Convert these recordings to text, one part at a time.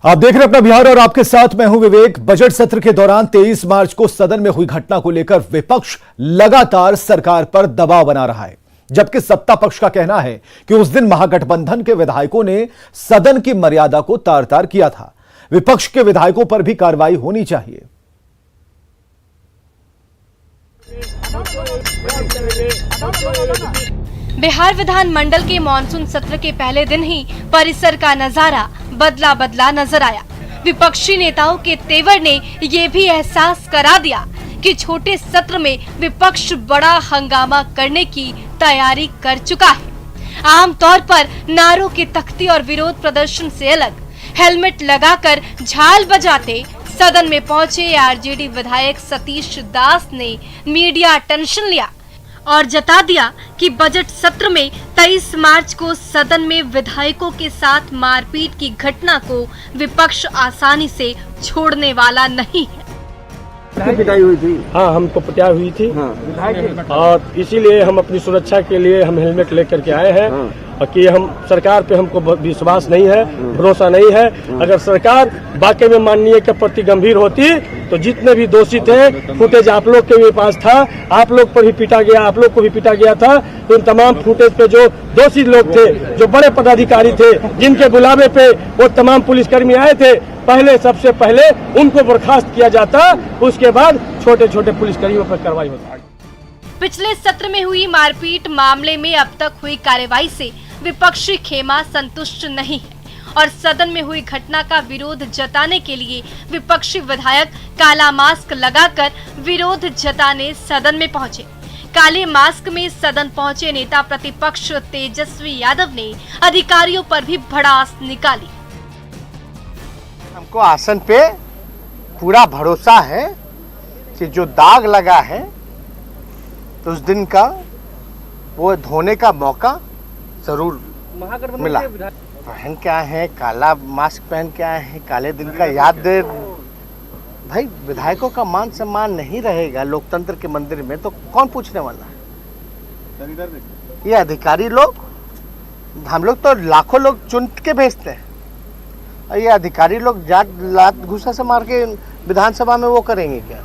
आप देख रहे हैं अपना बिहार और आपके साथ मैं हूं विवेक। बजट सत्र के दौरान 23 मार्च को सदन में हुई घटना को लेकर विपक्ष लगातार सरकार पर दबाव बना रहा है, जबकि सत्ता पक्ष का कहना है कि उस दिन महागठबंधन के विधायकों ने सदन की मर्यादा को तार तार किया था। विपक्ष के विधायकों पर भी कार्रवाई होनी चाहिए। बिहार विधानमंडल के मानसून सत्र के पहले दिन ही परिसर का नजारा बदला बदला नजर आया। विपक्षी नेताओं के तेवर ने ये भी एहसास करा दिया कि छोटे सत्र में विपक्ष बड़ा हंगामा करने की तैयारी कर चुका है। आमतौर पर नारों की तख्ती और विरोध प्रदर्शन से अलग हेलमेट लगाकर झाल बजाते सदन में पहुंचे आरजेडी विधायक सतीश दास ने मीडिया अटेंशन लिया और जता दिया कि बजट सत्र में 23 मार्च को सदन में विधायकों के साथ मारपीट की घटना को विपक्ष आसानी से छोड़ने वाला नहीं है। पिटाई हुई थी। हाँ, हमको पिटाई हुई थी। हाँ। और इसीलिए हम अपनी सुरक्षा के लिए हम हेलमेट लेकर के आए हैं। हाँ। और कि हम सरकार पे हमको विश्वास नहीं है, भरोसा नहीं है। अगर सरकार वाकई में माननीय के प्रति गंभीर होती तो जितने भी दोषी थे, फुटेज आप लोग के भी पास था, आप लोग पर भी पीटा गया, आप लोग को भी पीटा गया था, तो इन तमाम फुटेज पे जो दोषी लोग थे, जो बड़े पदाधिकारी थे, जिनके बुलावे पे वो तमाम पुलिसकर्मी आए थे, पहले सबसे पहले उनको बर्खास्त किया जाता, उसके बाद छोटे छोटे पुलिसकर्मियों पर कार्रवाई होती। पिछले सत्र में हुई मारपीट मामले में अब तक हुई कार्रवाई से विपक्षी खेमा संतुष्ट नहीं है और सदन में हुई घटना का विरोध जताने के लिए विपक्षी विधायक काला मास्क लगाकर विरोध जताने सदन में पहुंचे। काले मास्क में सदन पहुंचे नेता प्रतिपक्ष तेजस्वी यादव ने अधिकारियों पर भी भड़ास निकाली। हमको आसन पे पूरा भरोसा है कि जो दाग लगा है तो उस दिन का वो धोने का मौका जरूर मिला। पहन के आए हैं, काला मास्क पहन के आए हैं, काले दिन का याद दे। भाई, विधायकों का मान सम्मान नहीं रहेगा लोकतंत्र के मंदिर में तो कौन पूछने वाला है? ये अधिकारी लोग, हम लोग तो लाखों लोग चुन के भेजते हैं और ये अधिकारी लोग जाट लात घुसा से मार के विधानसभा में वो करेंगे क्या?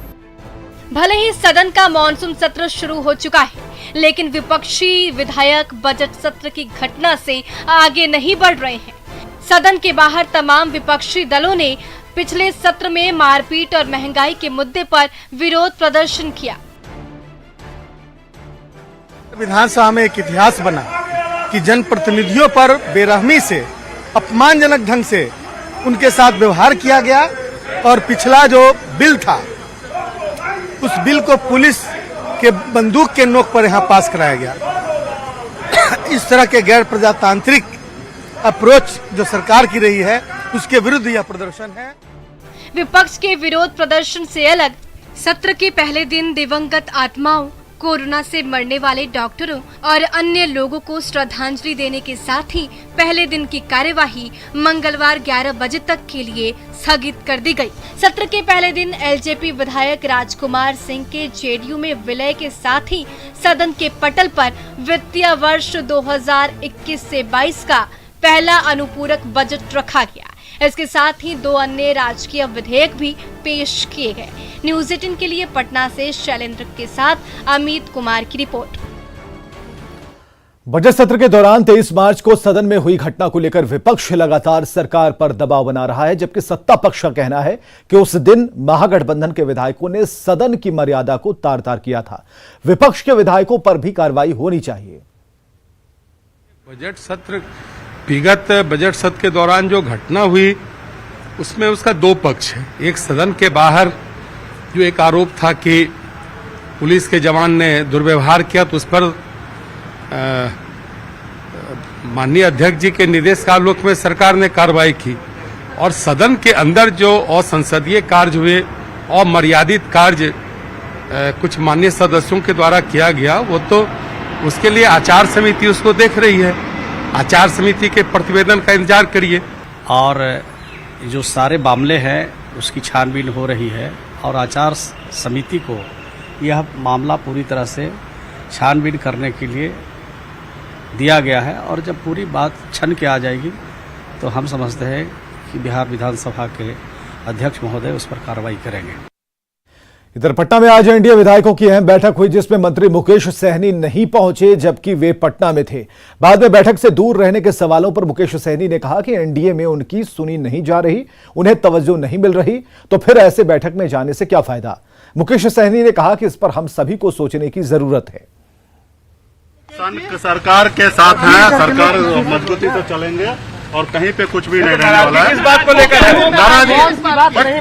भले ही सदन का मॉनसून सत्र शुरू हो चुका है, लेकिन विपक्षी विधायक बजट सत्र की घटना से आगे नहीं बढ़ रहे हैं। सदन के बाहर तमाम विपक्षी दलों ने पिछले सत्र में मारपीट और महंगाई के मुद्दे पर विरोध प्रदर्शन किया। विधानसभा में एक इतिहास बना कि जनप्रतिनिधियों पर बेरहमी से, अपमानजनक ढंग से उनके साथ व्यवहार किया गया और पिछला जो बिल था उस बिल को पुलिस के बंदूक के नोक पर यहाँ पास कराया गया। इस तरह के गैर प्रजातांत्रिक अप्रोच जो सरकार की रही है उसके विरुद्ध यह प्रदर्शन है। विपक्ष के विरोध प्रदर्शन से अलग सत्र के पहले दिन दिवंगत आत्माओं, कोरोना से मरने वाले डॉक्टरों और अन्य लोगों को श्रद्धांजलि देने के साथ ही पहले दिन की कार्यवाही मंगलवार 11 बजे तक के लिए स्थगित कर दी गई। सत्र के पहले दिन एलजेपी विधायक राजकुमार सिंह के जेडीयू में विलय के साथ ही सदन के पटल पर वित्तीय वर्ष 2021 से 22 का पहला अनुपूरक बजट रखा गया। इसके साथ ही 2 अन्य राजकीय विधेयक भी पेश किए गए। न्यूज़ 18 के लिए पटना से शैलेंद्र के साथ अमित कुमार की रिपोर्ट। बजट सत्र के दौरान 23 मार्च को सदन में हुई घटना को लेकर विपक्ष लगातार सरकार पर दबाव बना रहा है, जबकि सत्ता पक्ष का कहना है कि उस दिन महागठबंधन के विधायकों ने सदन की मर्यादा को तार तार किया था। विपक्ष के विधायकों पर भी कार्रवाई होनी चाहिए। बजट सत्र, विगत बजट सत्र के दौरान जो घटना हुई उसमें उसका 2 पक्ष है। एक सदन के बाहर जो एक आरोप था कि पुलिस के जवान ने दुर्व्यवहार किया, तो उस पर माननीय अध्यक्ष जी के निर्देशालोक में सरकार ने कार्रवाई की। और सदन के अंदर जो असंसदीय कार्य हुए और मर्यादित कार्य कुछ माननीय सदस्यों के द्वारा किया गया, वो तो उसके लिए आचार समिति उसको देख रही है। आचार समिति के प्रतिवेदन का इंतजार करिए। और जो सारे मामले हैं उसकी छानबीन हो रही है और आचार समिति को यह मामला पूरी तरह से छानबीन करने के लिए दिया गया है। और जब पूरी बात छन के आ जाएगी तो हम समझते हैं कि बिहार विधानसभा के अध्यक्ष महोदय उस पर कार्रवाई करेंगे। इधर पटना में आज एनडीए विधायकों की अहम बैठक हुई, जिसमें मंत्री मुकेश सहनी नहीं पहुंचे, जबकि वे पटना में थे। बाद में बैठक से दूर रहने के सवालों पर मुकेश सहनी ने कहा कि एनडीए में उनकी सुनी नहीं जा रही, उन्हें तवज्जो नहीं मिल रही, तो फिर ऐसे बैठक में जाने से क्या फायदा। मुकेश सहनी ने कहा कि इस पर हम सभी को सोचने की जरूरत है। सरकार के साथ है, सरकार मजबूती से चलेंगे और कहीं पे कुछ भी नहीं रहने वाला है। इस बात को लेकर नाराज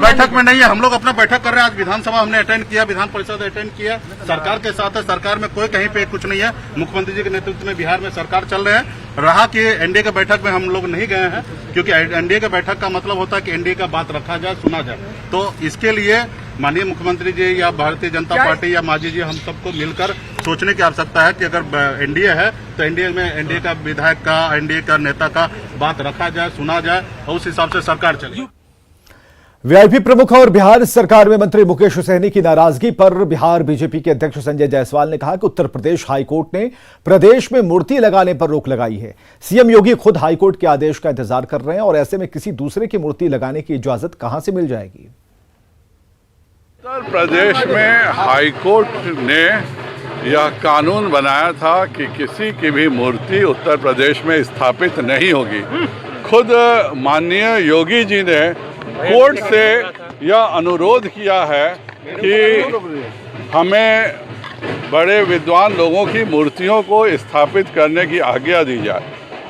बैठक में नहीं है। हम लोग अपना बैठक कर रहे हैं। आज विधानसभा हमने अटेंड किया, विधान परिषद अटेंड किया। सरकार के साथ है, सरकार में कोई कहीं पे कुछ नहीं है। मुख्यमंत्री जी के नेतृत्व में बिहार में सरकार चल रहे हैं। रहा कि एनडीए के बैठक में हम लोग नहीं गए हैं, क्योंकि एनडीए के बैठक का मतलब होता है कि एनडीए का बात रखा जाए, सुना जाए। तो इसके लिए माननीय मुख्यमंत्री जी या भारतीय जनता पार्टी या मांझी जी, हम सबको मिलकर सोचने की आवश्यकता है कि अगर एनडीए है तो एनडीए में एनडीए का विधायक का, एनडीए का नेता का बात रखा जाए, सुना जाए और उस हिसाब से सरकार चले। वीआईपी प्रमुख और बिहार सरकार में मंत्री मुकेश सहनी की नाराजगी पर बिहार बीजेपी के अध्यक्ष संजय जायसवाल ने कहा कि उत्तर प्रदेश हाईकोर्ट ने प्रदेश में मूर्ति लगाने पर रोक लगाई है। सीएम योगी खुद हाईकोर्ट के आदेश का इंतजार कर रहे हैं और ऐसे में किसी दूसरे की मूर्ति लगाने की इजाजत कहां से मिल जाएगी। उत्तर प्रदेश में हाईकोर्ट ने यह कानून बनाया था कि किसी की भी मूर्ति उत्तर प्रदेश में स्थापित नहीं होगी। खुद माननीय योगी जी ने कोर्ट से यह अनुरोध किया है कि हमें बड़े विद्वान लोगों की मूर्तियों को स्थापित करने की आज्ञा दी जाए,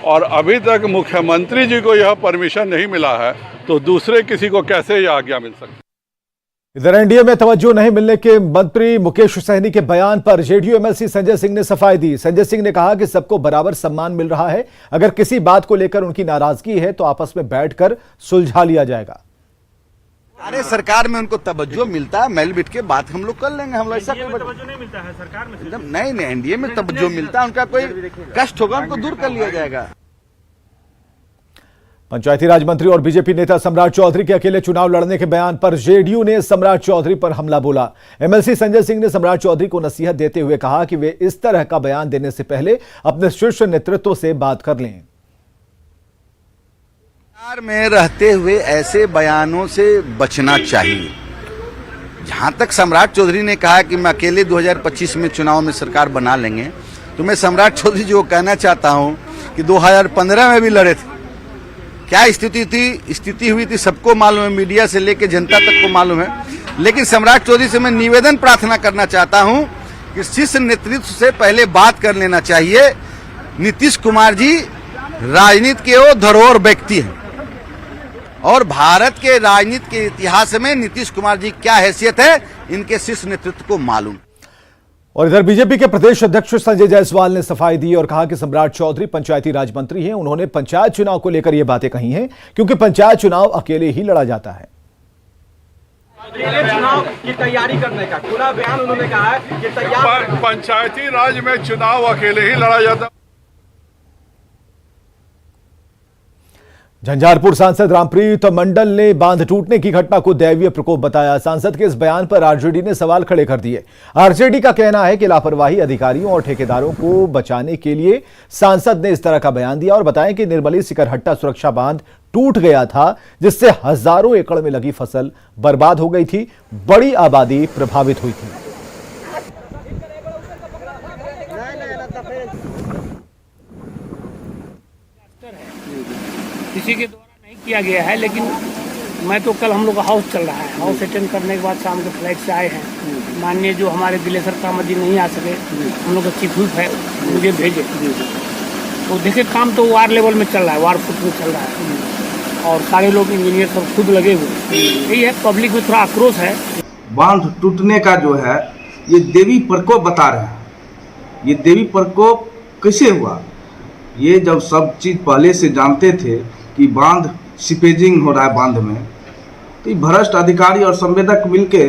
और अभी तक मुख्यमंत्री जी को यह परमिशन नहीं मिला है, तो दूसरे किसी को कैसे यह आज्ञा मिल सकती है। इधर एनडीए में तवज्जो नहीं मिलने के मंत्री मुकेश सहनी के बयान पर जेडीयू एमएलसी संजय सिंह ने सफाई दी। संजय सिंह ने कहा कि सबको बराबर सम्मान मिल रहा है, अगर किसी बात को लेकर उनकी नाराजगी है तो आपस में बैठकर सुलझा लिया जाएगा। अरे सरकार में उनको तवज्जो मिलता है, मिल बैठ के बात हम लोग कर लेंगे। हम लोग ऐसा तवज्जो नहीं मिलता है सरकार में, एकदम नहीं, एनडीए में तवज्जो मिलता है, उनका कोई कष्ट होगा उनको दूर कर लिया जाएगा। पंचायती राज मंत्री और बीजेपी नेता सम्राट चौधरी के अकेले चुनाव लड़ने के बयान पर जेडीयू ने सम्राट चौधरी पर हमला बोला। एमएलसी संजय सिंह ने सम्राट चौधरी को नसीहत देते हुए कहा कि वे इस तरह का बयान देने से पहले अपने शीर्ष नेतृत्व से बात कर लें। सरकार में रहते हुए ऐसे बयानों से बचना चाहिए। जहां तक सम्राट चौधरी ने कहा कि मैं अकेले 2025 में चुनाव में सरकार बना लेंगे, तो मैं सम्राट चौधरी जी को कहना चाहता हूं कि 2015 में भी लड़े थे। क्या स्थिति हुई थी सबको मालूम है, मीडिया से लेकर जनता तक को मालूम है। लेकिन सम्राट चौधरी से मैं निवेदन प्रार्थना करना चाहता हूं कि शीर्ष नेतृत्व से पहले बात कर लेना चाहिए। नीतीश कुमार जी राजनीति के वो धरोहर व्यक्ति हैं, और भारत के राजनीति के इतिहास में नीतीश कुमार जी क्या हैसियत है, इनके शीर्ष नेतृत्व को मालूम। और इधर बीजेपी के प्रदेश अध्यक्ष संजय जायसवाल ने सफाई दी और कहा कि सम्राट चौधरी पंचायती राज मंत्री हैं। उन्होंने पंचायत चुनाव को लेकर ये बातें कही हैं, क्योंकि पंचायत चुनाव अकेले ही लड़ा जाता है। चुनाव की तैयारी करने का पूरा बयान उन्होंने कहा है कि तैयार पंचायती राज में चुनाव अकेले ही लड़ा जाता है। झंझारपुर सांसद रामप्रीत मंडल ने बांध टूटने की घटना को दैवीय प्रकोप बताया। सांसद के इस बयान पर आरजेडी ने सवाल खड़े कर दिए। आरजेडी का कहना है कि लापरवाही अधिकारियों और ठेकेदारों को बचाने के लिए सांसद ने इस तरह का बयान दिया, और बताएं कि निर्मली सिकरहट्टा सुरक्षा बांध टूट गया था, जिससे हजारों एकड़ में लगी फसल बर्बाद हो गई थी, बड़ी आबादी प्रभावित हुई थी। किसी के द्वारा नहीं किया गया है, लेकिन मैं तो कल हम लोग का हाउस चल रहा है, हाउस अटेंड करने के बाद शाम को फ्लाइट से आए हैं। माननीय जो हमारे दिलेसर कामत जी नहीं आ सके, हम लोग का चीफ व्हिप है, मुझे भेजे। तो देखिए काम तो वार लेवल में चल रहा है, वार फुट में चल रहा है, और सारे लोग इंजीनियर सब खुद लगे हुए। यही है, पब्लिक में थोड़ा आक्रोश है। बांध टूटने का जो है ये देवी प्रकोप बता रहे हैं। ये देवी प्रकोप कैसे हुआ? ये जब सब चीज़ पहले से जानते थे कि बांध सीपेजिंग हो रहा है बांध में, तो भ्रष्ट अधिकारी और संवेदक मिलके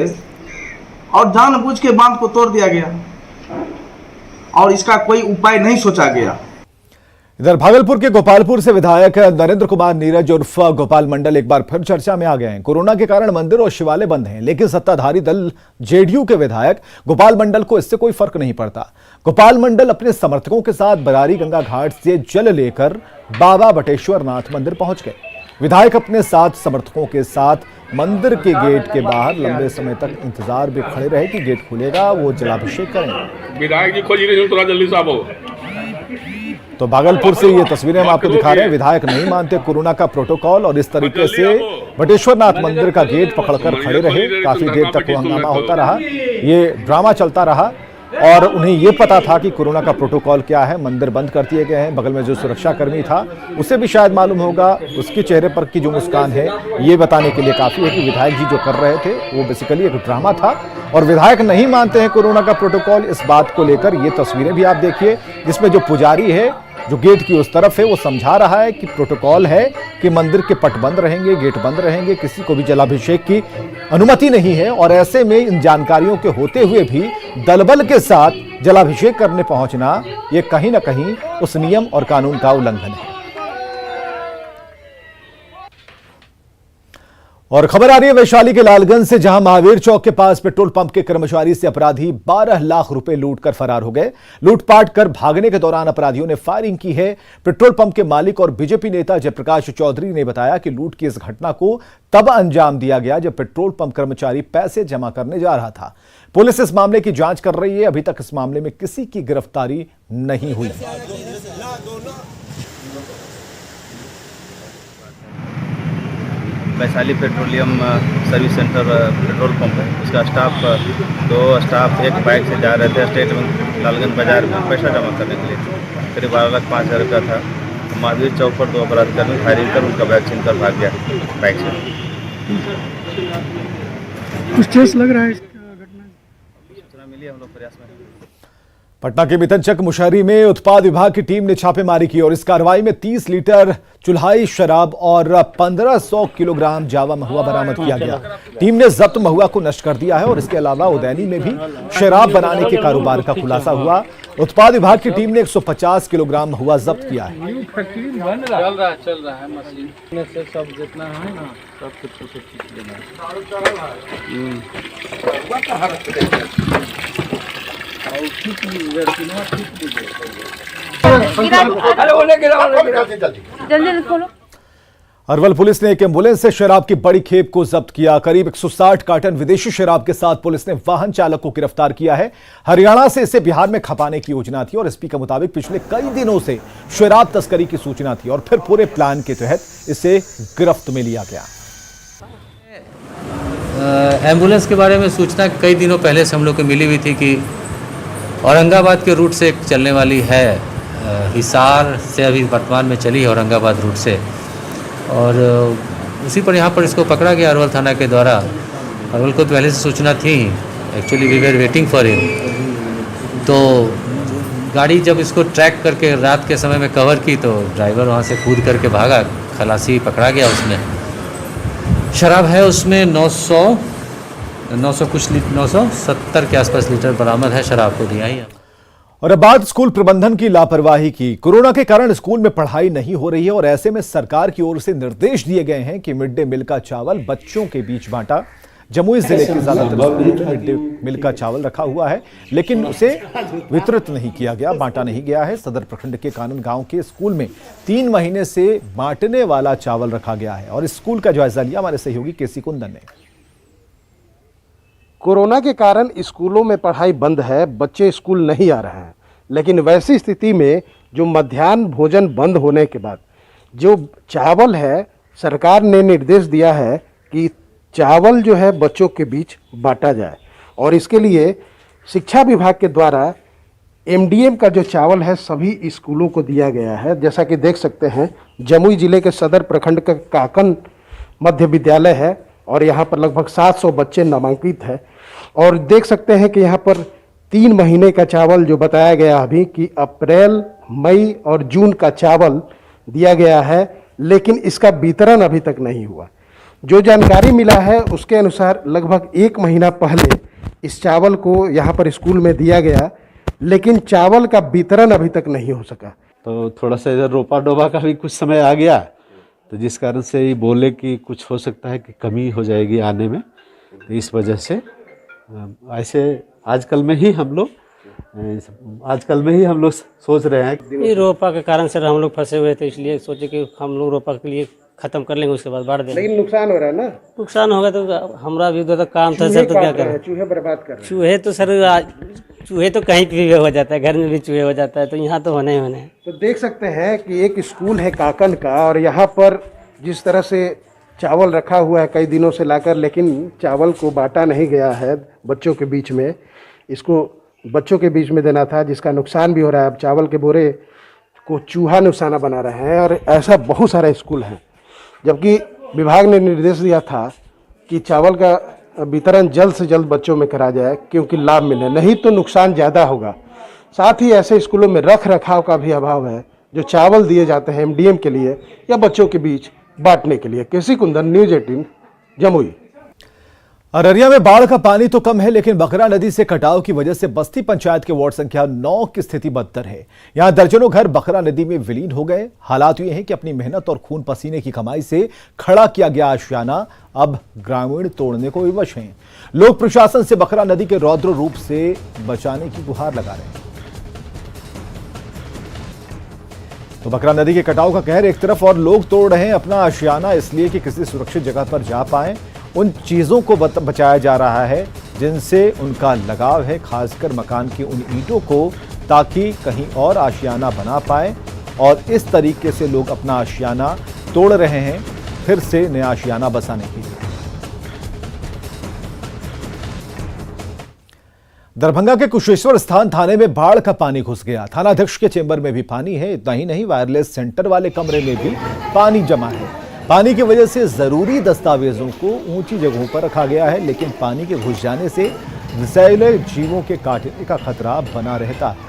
और जानबूझ के बांध को तोड़ दिया गया, और इसका कोई उपाय नहीं सोचा गया। इधर भागलपुर के गोपालपुर से विधायक नरेंद्र कुमार नीरज उर्फ गोपाल मंडल एक बार फिर चर्चा में आ गए हैं। कोरोना के कारण मंदिर और शिवालय बंद हैं, लेकिन सत्ताधारी दल जेडीयू के विधायक गोपाल मंडल को इससे कोई फर्क नहीं पड़ता। गोपाल मंडल अपने समर्थकों के साथ बरारी गंगा घाट से जल लेकर बाबा बटेश्वर नाथ मंदिर पहुंच गए। विधायक अपने 7 समर्थकों के साथ मंदिर के गेट के बाहर लंबे समय तक इंतजार में खड़े रहे कि गेट खुलेगा, वो जलाभिषेक करेंगे। विधायक जी खोज रहे थोड़ा जल्दी साहब हो। तो भागलपुर से ये तस्वीरें हम आपको दिखा रहे हैं। विधायक नहीं मानते कोरोना का प्रोटोकॉल और इस तरीके से बटेश्वरनाथ मंदिर का गेट पकड़कर खड़े रहे। काफी देर तक हंगामा होता रहा, ये ड्रामा चलता रहा और उन्हें ये पता था कि कोरोना का प्रोटोकॉल क्या है। मंदिर बंद कर दिए गए हैं। बगल में जो सुरक्षा कर्मी था उसे भी शायद मालूम होगा, उसके चेहरे पर की जो मुस्कान है ये बताने के लिए काफी है कि विधायक जी जो कर रहे थे वो बेसिकली एक ड्रामा था और विधायक नहीं मानते हैं कोरोना का प्रोटोकॉल। इस बात को लेकर ये तस्वीरें भी आप देखिए, जिसमें जो पुजारी है जो गेट की उस तरफ है वो समझा रहा है कि प्रोटोकॉल है कि मंदिर के पट बंद रहेंगे, गेट बंद रहेंगे, किसी को भी जलाभिषेक की अनुमति नहीं है। और ऐसे में इन जानकारियों के होते हुए भी दलबल के साथ जलाभिषेक करने पहुंचना ये कहीं ना कहीं उस नियम और कानून का उल्लंघन है। और खबर आ रही है वैशाली के लालगंज से, जहां महावीर चौक के पास पेट्रोल पंप के कर्मचारी से अपराधी 12 लाख रुपए लूटकर फरार हो गए। लूटपाट कर भागने के दौरान अपराधियों ने फायरिंग की है। पेट्रोल पंप के मालिक और बीजेपी नेता जयप्रकाश चौधरी ने बताया कि लूट की इस घटना को तब अंजाम दिया गया जब पेट्रोल पंप कर्मचारी पैसे जमा करने जा रहा था। पुलिस इस मामले की जांच कर रही है। अभी तक इस मामले में किसी की गिरफ्तारी नहीं हुई। Vaishali petroleum service centre petrol pump है, उसका स्टाफ 2 स्टाफ एक बाइक से जा रहे थे स्टेट बैंक लालगंज बाजार में पैसा जमा करने के लिए। करीब 12,05,000 रुपया था। महावीर चौक पर 2 अपराधकर्मी फायरिंग कर उनका बैग छीन कर भाग गया बाइक से। कुछ ठेस लग रहा है घटना? सूचना मिली, हम लोग प्रयास में। पटना के मितनचक मुशहरी में उत्पाद विभाग की टीम ने छापेमारी की और इस कार्रवाई में 30 लीटर चुल्हाई शराब और 1500 किलोग्राम जावा महुआ बरामद किया गया। टीम ने जब्त महुआ को नष्ट कर दिया है और इसके अलावा उदैनी में भी शराब बनाने के कारोबार का खुलासा हुआ। उत्पाद विभाग की टीम ने 150 किलोग्राम महुआ जब्त किया है। चल रहा है मशीन से सब जितना है ना सब अरवल पुलिस ने एक एम्बुलेंस से शराब की बड़ी खेप को जब्त किया। करीब 160 कार्टन विदेशी शराब के साथ पुलिस ने वाहन चालक को गिरफ्तार किया है। हरियाणा से इसे बिहार में खपाने की योजना थी और एसपी के मुताबिक पिछले कई दिनों से शराब तस्करी की सूचना थी और फिर पूरे प्लान के तहत इसे गिरफ्त में लिया गया। एम्बुलेंस के बारे में सूचना कई दिनों पहले से हम लोग को मिली हुई थी कि औरंगाबाद के रूट से एक चलने वाली है, हिसार से अभी वर्तमान में चली है औरंगाबाद रूट से, और उसी पर यहाँ पर इसको पकड़ा गया अरवल थाना के द्वारा। अरवल को पहले से सूचना थी, actually we were waiting for him. तो गाड़ी जब इसको ट्रैक करके रात के समय में कवर की तो ड्राइवर वहाँ से कूद करके भागा, खलासी पकड़ा गया। उसमें शराब है, उसमें 970 के आसपास लीटर बरामद है शराब को दिया ही। और अब बात स्कूल प्रबंधन की लापरवाही की। कोरोना के कारण स्कूल में पढ़ाई नहीं हो रही है और ऐसे में सरकार की ओर से निर्देश दिए गए हैं कि मिड डे मील का चावल बच्चों के बीच बांटा। जमुई जिले के ज्यादातर स्कूलों में मिड डे मील का चावल रखा हुआ है लेकिन उसे वितरित नहीं किया गया, बांटा नहीं गया है। सदर प्रखंड के कानन गांव के स्कूल में 3 महीने से बांटने वाला चावल रखा गया है और इस स्कूल का जायजा लिया हमारे सहयोगी केसी कुंदन ने। कोरोना के कारण स्कूलों में पढ़ाई बंद है, बच्चे स्कूल नहीं आ रहे हैं, लेकिन वैसी स्थिति में जो मध्याह्न भोजन बंद होने के बाद जो चावल है, सरकार ने निर्देश दिया है कि चावल जो है बच्चों के बीच बांटा जाए और इसके लिए शिक्षा विभाग के द्वारा एमडीएम का जो चावल है सभी स्कूलों को दिया गया है। जैसा कि देख सकते हैं, जमुई जिले के सदर प्रखंड का काकन मध्य विद्यालय है और यहाँ पर लगभग 700 बच्चे नामांकित है और देख सकते हैं कि यहाँ पर 3 महीने का चावल जो बताया गया अभी कि अप्रैल, मई और जून का चावल दिया गया है, लेकिन इसका वितरण अभी तक नहीं हुआ। जो जानकारी मिला है उसके अनुसार लगभग 1 महीना पहले इस चावल को यहाँ पर स्कूल में दिया गया, लेकिन चावल का वितरण अभी तक नहीं हो सका। तो थोड़ा सा इधर रोपा डोबा का भी कुछ समय आ गया, तो जिस कारण से ये बोले कि कुछ हो सकता है कि कमी हो जाएगी आने में, तो इस वजह से ऐसे आजकल में ही हम लोग सोच रहे हैं। ये रोपा के कारण सर हम लोग फंसे हुए थे, इसलिए सोचे कि हम लोग रोपा के लिए खत्म कर लेंगे, उसके बाद बांट देंगे। लेकिन नुकसान हो रहा है ना। नुकसान होगा तो हमारा भी उधर काम था सर, तो क्या करें। चूहे बर्बाद कर रहे हैं। चूहे तो सर चूहे तो कहीं भी हो जाता है, घर में भी चूहे हो जाता है, तो यहाँ तो होने ही होने हैं। तो देख सकते हैं कि एक स्कूल है काकन का, और यहाँ पर जिस तरह से चावल रखा हुआ है कई दिनों से लाकर, लेकिन चावल को बांटा नहीं गया है बच्चों के बीच में। इसको बच्चों के बीच में देना था, जिसका नुकसान भी हो रहा है। अब चावल के बोरे को चूहा निशाना बना रहे हैं, और ऐसा बहुत सारा स्कूल है। जबकि विभाग ने निर्देश दिया था कि चावल का वितरण जल्द से जल्द बच्चों में करा जाए, क्योंकि लाभ मिले, नहीं तो नुकसान ज़्यादा होगा। साथ ही ऐसे स्कूलों में रख रखाव का भी अभाव है, जो चावल दिए जाते हैं एमडीएम के लिए या बच्चों के बीच बांटने के लिए। केसी कुंदन, न्यूज़ 18, जमुई। अररिया में बाढ़ का पानी तो कम है, लेकिन बकरा नदी से कटाव की वजह से बस्ती पंचायत के वार्ड संख्या 9 की स्थिति बदतर है। यहां दर्जनों घर बकरा नदी में विलीन हो गए। हालात ये हैं कि अपनी मेहनत और खून पसीने की कमाई से खड़ा किया गया आशियाना अब ग्रामीण तोड़ने को विवश हैं। लोग प्रशासन से बकरा नदी के रौद्र रूप से बचाने की गुहार लगा रहे हैं। तो बकरा नदी के कटाव का कहर एक तरफ, और लोग तोड़ रहे हैं अपना आशियाना इसलिए कि किसी सुरक्षित जगह पर जा पाएं। उन चीज़ों को बचाया जा रहा है जिनसे उनका लगाव है, खासकर मकान की उन ईंटों को, ताकि कहीं और आशियाना बना पाए। और इस तरीके से लोग अपना आशियाना तोड़ रहे हैं फिर से नया आशियाना बसाने के लिए। दरभंगा के कुशेश्वर स्थान थाने में बाढ़ का पानी घुस गया। थानाध्यक्ष के चेंबर में भी पानी है। इतना ही नहीं, वायरलेस सेंटर वाले कमरे में भी पानी जमा है। पानी की वजह से जरूरी दस्तावेजों को ऊंची जगहों पर रखा गया है, लेकिन पानी के घुस जाने से विषैले जीवों के काटने का खतरा बना रहता है।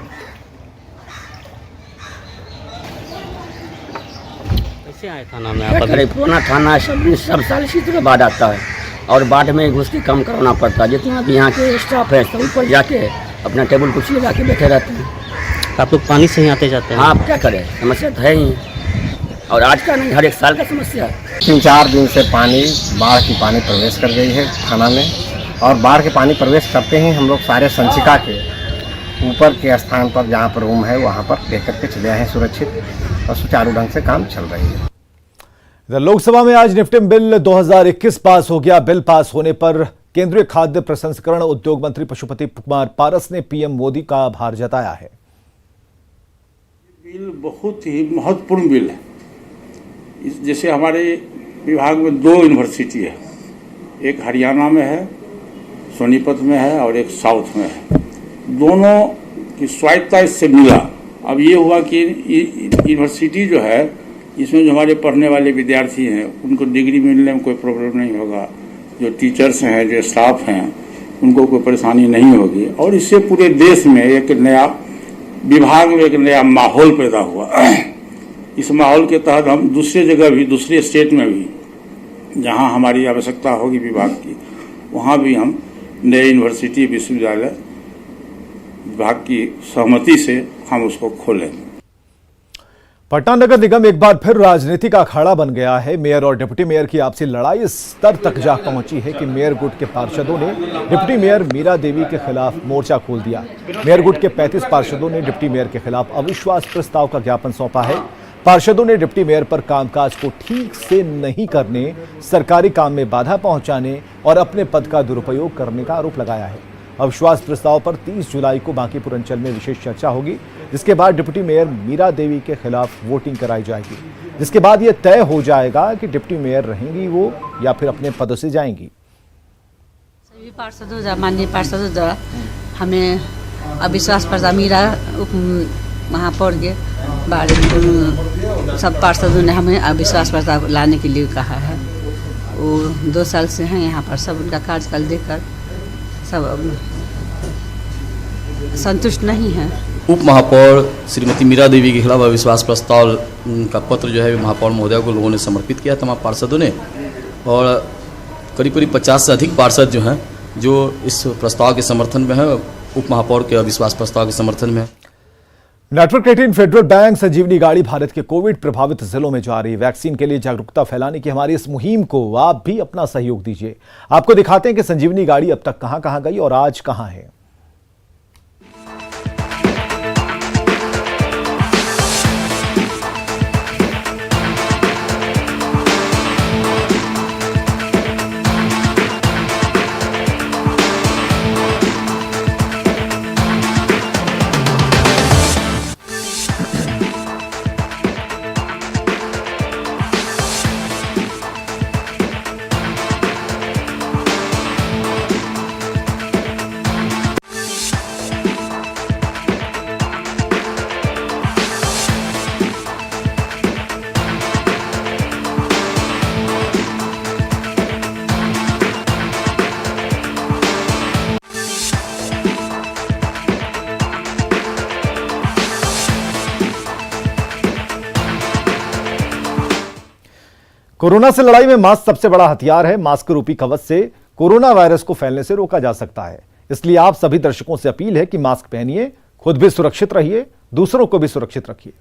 कैसे आए थाना में? पुराना थाना सब साल इसी तरह बाढ़ आता है, और बाढ़ में घुस के काम कराना पड़ता है। जितना भी यहाँ के स्टाफ है सब ऊपर जाके अपना टेबल कुर्सी लगा के बैठे रहते हैं। आप लोग पानी से ही आते जाते हैं? हाँ, आप क्या करें, समस्या तो है ही, और आज का नहीं, हर एक साल का समस्या है। 3-4 दिन से बाढ़ की पानी प्रवेश कर गई है थाना में, और बाढ़ के पानी प्रवेश करते ही हम लोग सारे संचिका के ऊपर के स्थान पर जहाँ पर रूम है वहाँ पर ले करके चले आए हैं सुरक्षित, और सुचारू ढंग से काम चल रही है। इधर लोकसभा में आज निफ्टिम बिल 2021 पास हो गया। बिल पास होने पर केंद्रीय खाद्य प्रसंस्करण उद्योग मंत्री पशुपति कुमार पारस ने पीएम मोदी का आभार जताया है। बिल बहुत ही महत्वपूर्ण बिल है। जैसे हमारे विभाग में 2 यूनिवर्सिटी है, एक हरियाणा में है, सोनीपत में है, और एक साउथ में है। दोनों की स्वायत्तता इससे मिला। अब ये हुआ कि यूनिवर्सिटी जो है, इसमें जो हमारे पढ़ने वाले विद्यार्थी हैं उनको डिग्री मिलने में कोई प्रॉब्लम नहीं होगा। जो टीचर्स हैं, जो स्टाफ हैं, उनको कोई परेशानी नहीं होगी, और इससे पूरे देश में एक नया विभाग में एक नया माहौल पैदा हुआ। इस माहौल के तहत हम दूसरे जगह भी, दूसरे स्टेट में भी जहां हमारी आवश्यकता होगी विभाग की, वहां भी हम नए यूनिवर्सिटी विश्वविद्यालय विभाग की सहमति से हम उसको खोलेंगे। पटना नगर निगम एक बार फिर राजनीति का अखाड़ा बन गया है। मेयर और डिप्टी मेयर की आपसी लड़ाई इस स्तर तक जा पहुंची है कि मेयर गुट के पार्षदों ने डिप्टी मेयर मीरा देवी के खिलाफ मोर्चा खोल दिया। मेयर गुट के 35 पार्षदों ने डिप्टी मेयर के खिलाफ अविश्वास प्रस्ताव का ज्ञापन सौंपा है। पार्षदों ने डिप्टी मेयर पर कामकाज को ठीक से नहीं करने, सरकारी काम में बाधा पहुंचाने और अपने पद का दुरुपयोग करने का आरोप लगाया है। अविश्वास प्रस्ताव पर 30 जुलाई को बांकीपुर अंचल में विशेष चर्चा होगी, जिसके बाद डिप्टी मेयर मीरा देवी के खिलाफ वोटिंग कराई जाएगी, जिसके बाद यह तय हो जाएगा कि डिप्टी मेयर रहेंगी वो या फिर अपने पदों से जाएंगी। सभी पार्षदों, माननीय पार्षदों द्वारा हमें अविश्वास प्रस्ताव मीरा महापौर के बारे में सब पार्षदों ने हमें अविश्वास प्रस्ताव लाने के लिए कहा है। वो 2 साल से हैं यहाँ पर, सब उनका कार्यकाल देखकर सब संतुष्ट नहीं है। उप महापौर श्रीमती मीरा देवी के खिलाफ अविश्वास प्रस्ताव का पत्र जो है महापौर महोदया को लोगों ने समर्पित किया, तमाम पार्षदों ने, और करीब 50 से अधिक पार्षद जो हैं जो इस प्रस्ताव के समर्थन में है, उप महापौर के अविश्वास प्रस्ताव के समर्थन में। नेटवर्क 18 फेडरल बैंक संजीवनी गाड़ी भारत के कोविड प्रभावित जिलों में जा रही वैक्सीन के लिए जागरूकता फैलाने की हमारी इस मुहिम को आप भी अपना सहयोग दीजिए। आपको दिखाते हैं कि संजीवनी गाड़ी अब तक कहां गई और आज कहां है। कोरोना से लड़ाई में मास्क सबसे बड़ा हथियार है। मास्क रूपी कवच से कोरोना वायरस को फैलने से रोका जा सकता है। इसलिए आप सभी दर्शकों से अपील है कि मास्क पहनिए, खुद भी सुरक्षित रहिए, दूसरों को भी सुरक्षित रखिए।